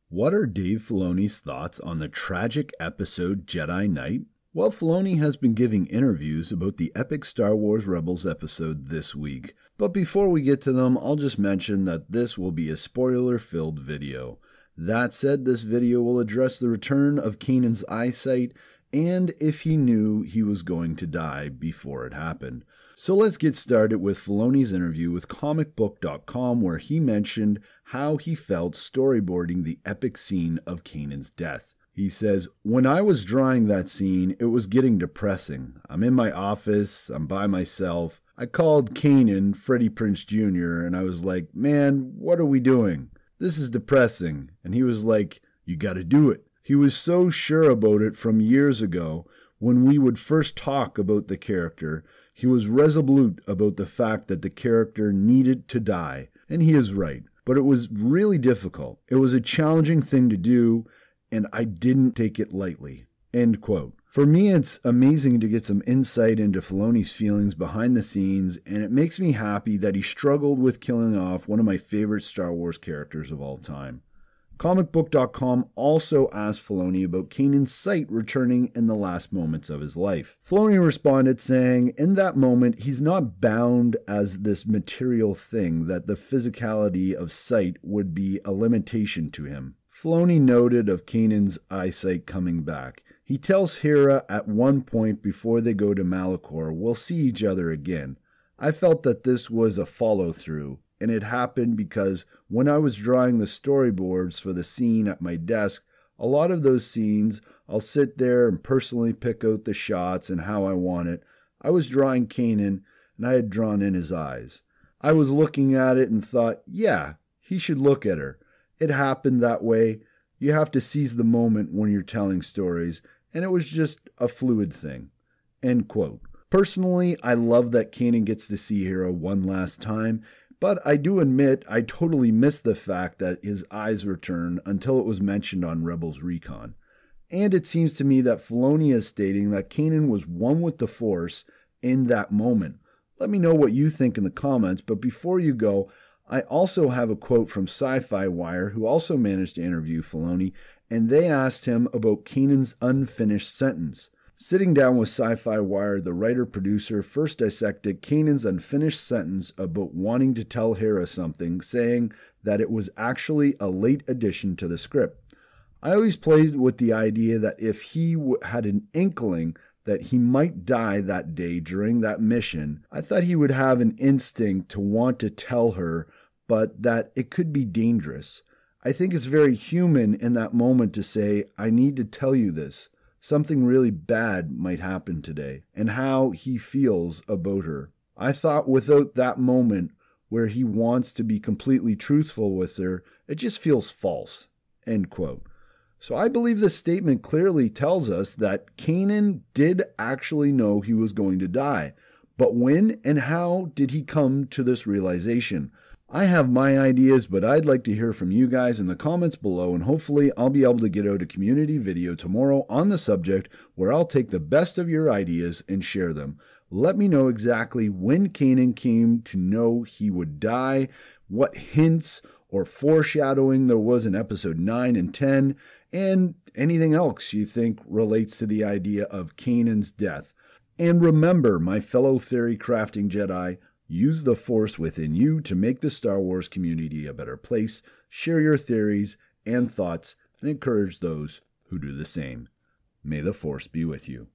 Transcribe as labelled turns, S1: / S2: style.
S1: What are Dave Filoni's thoughts on the tragic episode Jedi Night? Well, Filoni has been giving interviews about the epic Star Wars Rebels episode this week. But before we get to them, I'll just mention that this will be a spoiler-filled video. That said, this video will address the return of Kanan's eyesight and if he knew he was going to die before it happened. So let's get started with Filoni's interview with comicbook.com, where he mentioned how he felt storyboarding the epic scene of Kanan's death. He says, "When I was drawing that scene, it was getting depressing. I'm in my office, I'm by myself. I called Kanan, Freddie Prinze Jr., and I was like, man, what are we doing? This is depressing." And he was like, "You gotta do it." He was so sure about it from years ago when we would first talk about the character. He was resolute about the fact that the character needed to die, and he is right. But it was really difficult. It was a challenging thing to do, and I didn't take it lightly. End quote. For me, it's amazing to get some insight into Filoni's feelings behind the scenes, and it makes me happy that he struggled with killing off one of my favorite Star Wars characters of all time. Comicbook.com also asked Filoni about Kanan's sight returning in the last moments of his life. Filoni responded saying, in that moment, he's not bound as this material thing, that the physicality of sight would be a limitation to him. Filoni noted of Kanan's eyesight coming back. He tells Hera at one point before they go to Malachor, we'll see each other again. I felt that this was a follow-through. And it happened because when I was drawing the storyboards for the scene at my desk, a lot of those scenes, I'll sit there and personally pick out the shots and how I want it. I was drawing Kanan, and I had drawn in his eyes. I was looking at it and thought, yeah, he should look at her. It happened that way. You have to seize the moment when you're telling stories, and it was just a fluid thing. End quote. Personally, I love that Kanan gets to see Hera one last time, but I do admit I totally missed the fact that his eyes return until it was mentioned on Rebels Recon. And it seems to me that Filoni is stating that Kanan was one with the Force in that moment. Let me know what you think in the comments, but before you go, I also have a quote from Syfy Wire, who also managed to interview Filoni, and they asked him about Kanan's unfinished sentence. Sitting down with Syfy Wire, the writer-producer first dissected Kanan's unfinished sentence about wanting to tell Hera something, saying that it was actually a late addition to the script. I always played with the idea that if he had an inkling that he might die that day during that mission, I thought he would have an instinct to want to tell her, but that it could be dangerous. I think it's very human in that moment to say, I need to tell you this. Something really bad might happen today, and how he feels about her. I thought without that moment where he wants to be completely truthful with her, it just feels false. End quote. So I believe this statement clearly tells us that Kanan did actually know he was going to die. But when and how did he come to this realization? I have my ideas, but I'd like to hear from you guys in the comments below, and hopefully I'll be able to get out a community video tomorrow on the subject where I'll take the best of your ideas and share them. Let me know exactly when Kanan came to know he would die, what hints or foreshadowing there was in episode 9 and 10, and anything else you think relates to the idea of Kanan's death. And remember, my fellow theory crafting Jedi, use the Force within you to make the Star Wars community a better place. Share your theories and thoughts and encourage those who do the same. May the Force be with you.